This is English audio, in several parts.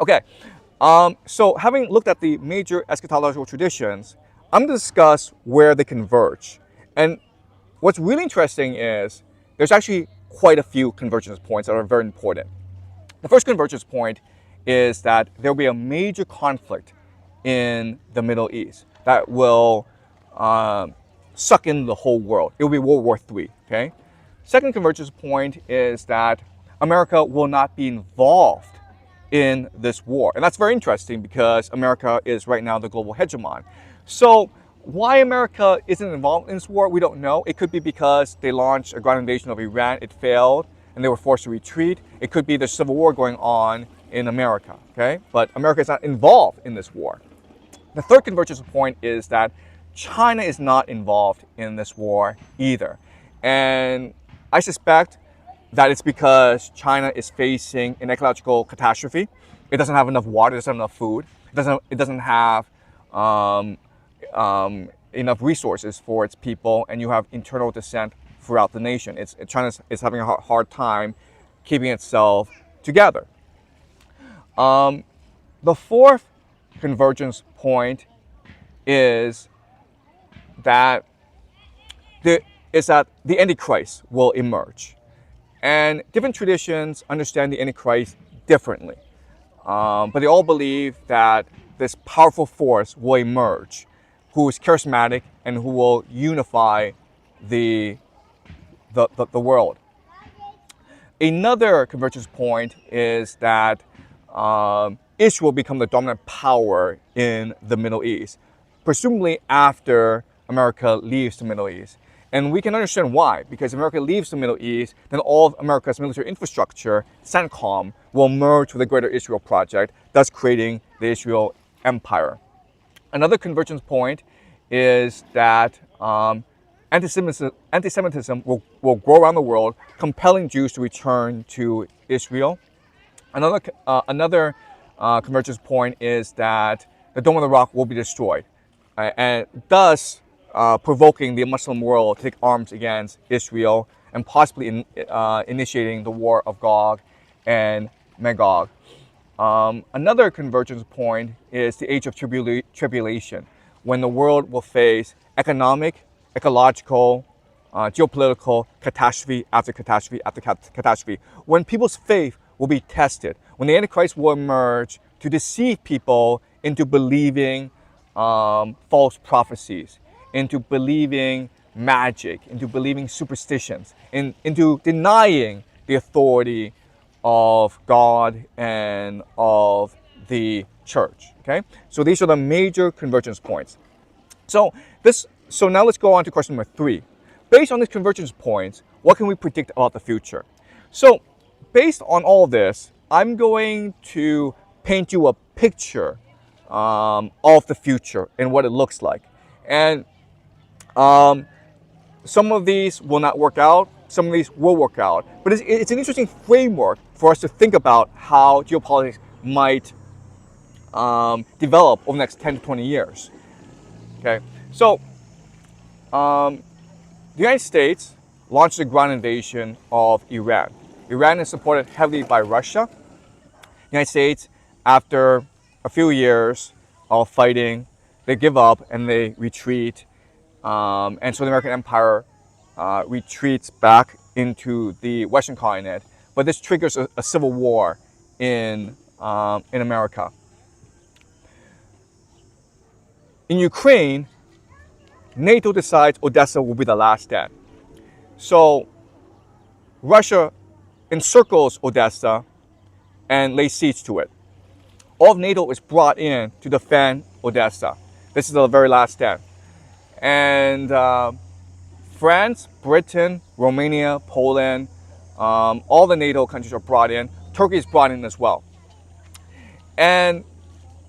Okay, so having looked at the major eschatological traditions, I'm going to discuss where they converge. And what's really interesting is there's actually quite a few convergence points that are very important. The first convergence point is that there will be a major conflict in the Middle East that will suck in the whole world. It will be World War III, okay? Second convergence point is that America will not be involved in this war. And that's very interesting because America is right now the global hegemon. So why America isn't involved in this war, we don't know. It could be because they launched a ground invasion of Iran, it failed, and they were forced to retreat. It could be there's civil war going on in America, okay? But America is not involved in this war. The third convergence point is that China is not involved in this war either. And I suspect that it's because China is facing an ecological catastrophe. It doesn't have enough water, it doesn't have enough food, it doesn't have enough resources for its people, and you have internal dissent throughout the nation. China is having a hard time keeping itself together. The fourth convergence point is that the Antichrist will emerge. And different traditions understand the Antichrist differently. But they all believe that this powerful force will emerge, who is charismatic and who will unify the world. Another convergence point is that Israel will become the dominant power in the Middle East, presumably after America leaves the Middle East. And we can understand why, because if America leaves the Middle East, then all of America's military infrastructure, CENTCOM, will merge with the Greater Israel Project, thus creating the Israel Empire. Another convergence point is that anti-Semitism will grow around the world, compelling Jews to return to Israel. Another convergence point is that the Dome of the Rock will be destroyed, and thus provoking the Muslim world to take arms against Israel and possibly initiating the war of Gog and Magog. Another convergence point is the age of tribulation, when the world will face economic, ecological, geopolitical catastrophe after catastrophe after catastrophe, when people's faith will be tested, when the Antichrist will emerge to deceive people into believing false prophecies, into believing magic, into believing superstitions, into denying the authority of God and of the church. Okay, so these are the major convergence points. So now let's go on to question number 3. Based on these convergence points, what can we predict about the future? So based on all this, I'm going to paint you a picture of the future and what it looks like. And some of these will not work out, some of these will work out. But it's an interesting framework for us to think about how geopolitics might develop over the next 10 to 20 years. Okay, so the United States launched a ground invasion of Iran. Iran is supported heavily by Russia. The United States, after a few years of fighting, they give up and they retreat. And so the American Empire retreats back into the Western continent. But this triggers a civil war in America. In Ukraine, NATO decides Odessa will be the last stand. So Russia encircles Odessa and lays siege to it. All of NATO is brought in to defend Odessa. This is the very last stand. And France, Britain, Romania, Poland, all the NATO countries are brought in. Turkey is brought in as well. And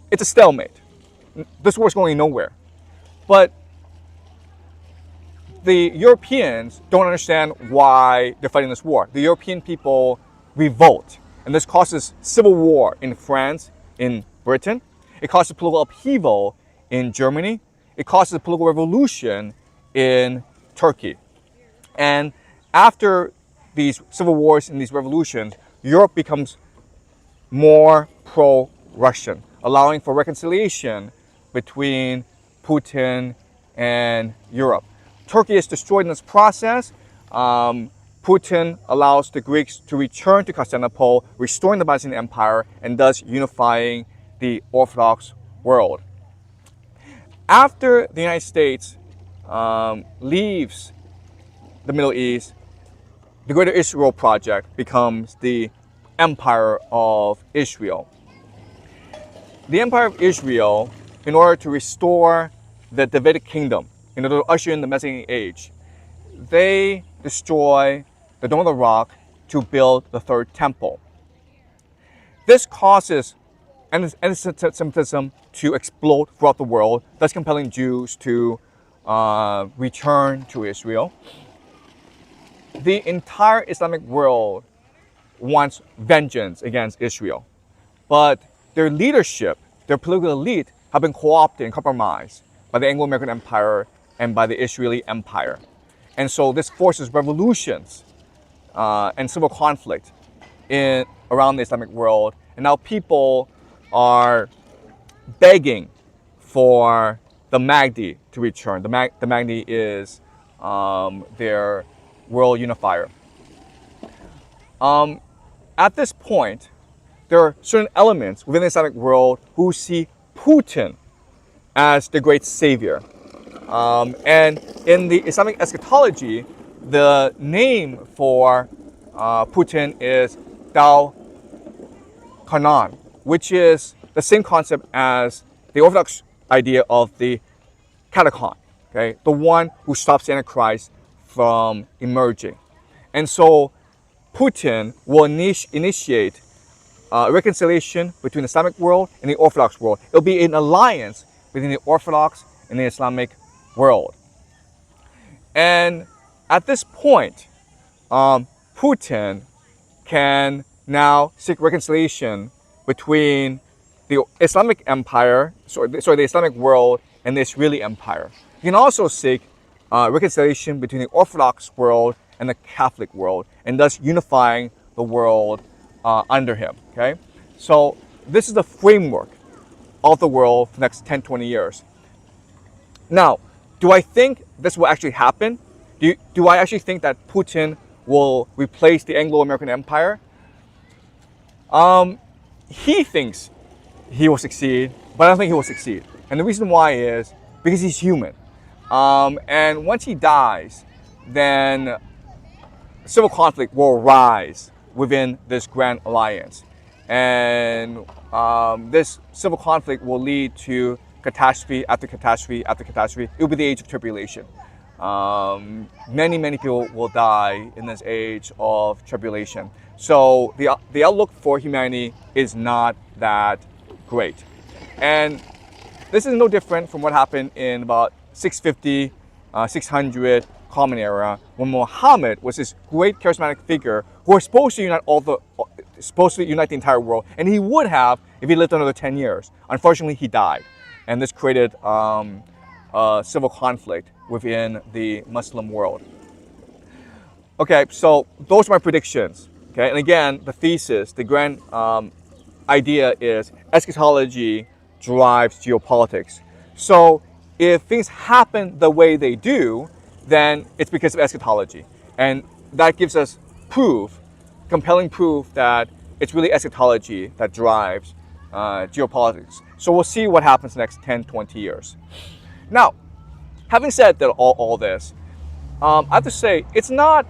it's a stalemate. This war is going nowhere. But the Europeans don't understand why they're fighting this war. The European people revolt. And this causes civil war in France, in Britain. It causes political upheaval in Germany. It causes a political revolution in Turkey. And after these civil wars and these revolutions, Europe becomes more pro Russian, allowing for reconciliation between Putin and Europe. Turkey is destroyed in this process. Putin allows the Greeks to return to Constantinople, restoring the Byzantine Empire, and thus unifying the Orthodox world. After the United States leaves the Middle East, the Greater Israel Project becomes the Empire of Israel. The Empire of Israel, in order to restore the Davidic kingdom, in order to usher in the Messianic age, they destroy the Dome of the Rock to build the third temple. This causes anti-Semitism to explode throughout the world, thus compelling Jews to return to Israel. The entire Islamic world wants vengeance against Israel, but their leadership, their political elite, have been co-opted and compromised by the Anglo-American Empire and by the Israeli Empire. And so this forces revolutions and civil conflict around the Islamic world. And now people are begging for the Mahdi to return. The Mahdi is their world unifier. At this point, there are certain elements within the Islamic world who see Putin as the great savior. And in the Islamic eschatology, the name for Putin is Dao Kanan, which is the same concept as the Orthodox idea of the Katechon, okay? The one who stops the Antichrist from emerging. And so Putin will initiate reconciliation between the Islamic world and the Orthodox world. It'll be an alliance between the Orthodox and the Islamic world. And at this point, Putin can now seek reconciliation between the Islamic Empire, the Islamic world, and the Israeli Empire. He can also seek reconciliation between the Orthodox world and the Catholic world, and thus unifying the world under him. Okay, so this is the framework of the world for the next 10, 20 years. Now, do I think this will actually happen? Do I actually think that Putin will replace the Anglo-American Empire? He thinks he will succeed, but I don't think he will succeed. And the reason why is because he's human. And once he dies, then civil conflict will rise within this grand alliance. And this civil conflict will lead to catastrophe after catastrophe after catastrophe. It will be the age of tribulation. Many, many people will die in this age of tribulation. So the outlook for humanity is not that great. And this is no different from what happened in about 650, 600 Common Era, when Muhammad was this great charismatic figure who was supposed to unite the entire world, and he would have if he lived another 10 years. Unfortunately, he died, and this created civil conflict within the Muslim world. Okay, so those are my predictions. Okay, and again, the thesis, the grand idea is eschatology drives geopolitics. So if things happen the way they do, then it's because of eschatology. And that gives us proof, compelling proof that it's really eschatology that drives geopolitics. So we'll see what happens next 10, 20 years. Now, having said that, all this, I have to say, it's not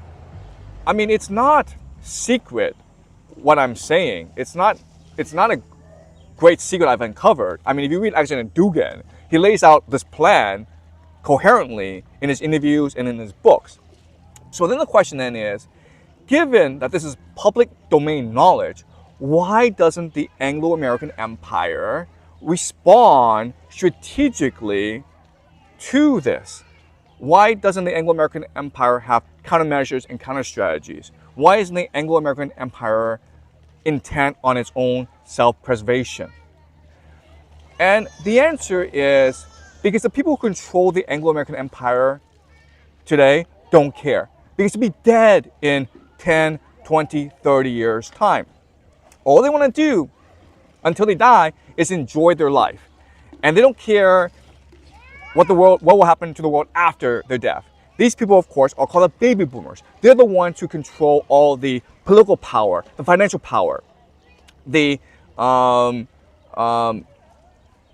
secret what I'm saying. It's not a great secret I've uncovered. I mean, if you read Alexander Dugin, he lays out this plan coherently in his interviews and in his books. So then the question then is, given that this is public domain knowledge, why doesn't the Anglo-American Empire respond strategically to this? Why doesn't the Anglo-American Empire have countermeasures and counter-strategies? Why isn't the Anglo-American Empire intent on its own self-preservation? And the answer is because the people who control the Anglo-American Empire today don't care. Because to be dead in 10, 20, 30 years' time. All they want to do until they die is enjoy their life. And they don't care what will happen to the world after their death. These people, of course, are called the baby boomers. They're the ones who control all the political power, the financial power, the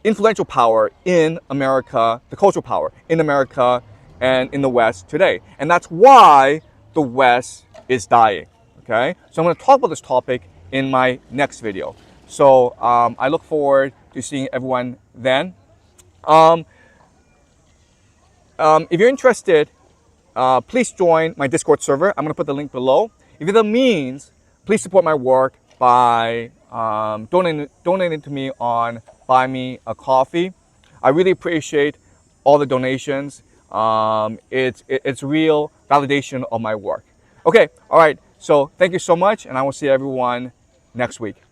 influential power in America, the cultural power in America and in the West today. And that's why the West is dying, okay? So I'm going to talk about this topic in my next video. So I look forward to seeing everyone then. If you're interested, please join my Discord server. I'm going to put the link below. If you have the means, please support my work by donating to me on Buy Me a Coffee. I really appreciate all the donations. It's real validation of my work. Okay, all right. So thank you so much, and I will see everyone next week.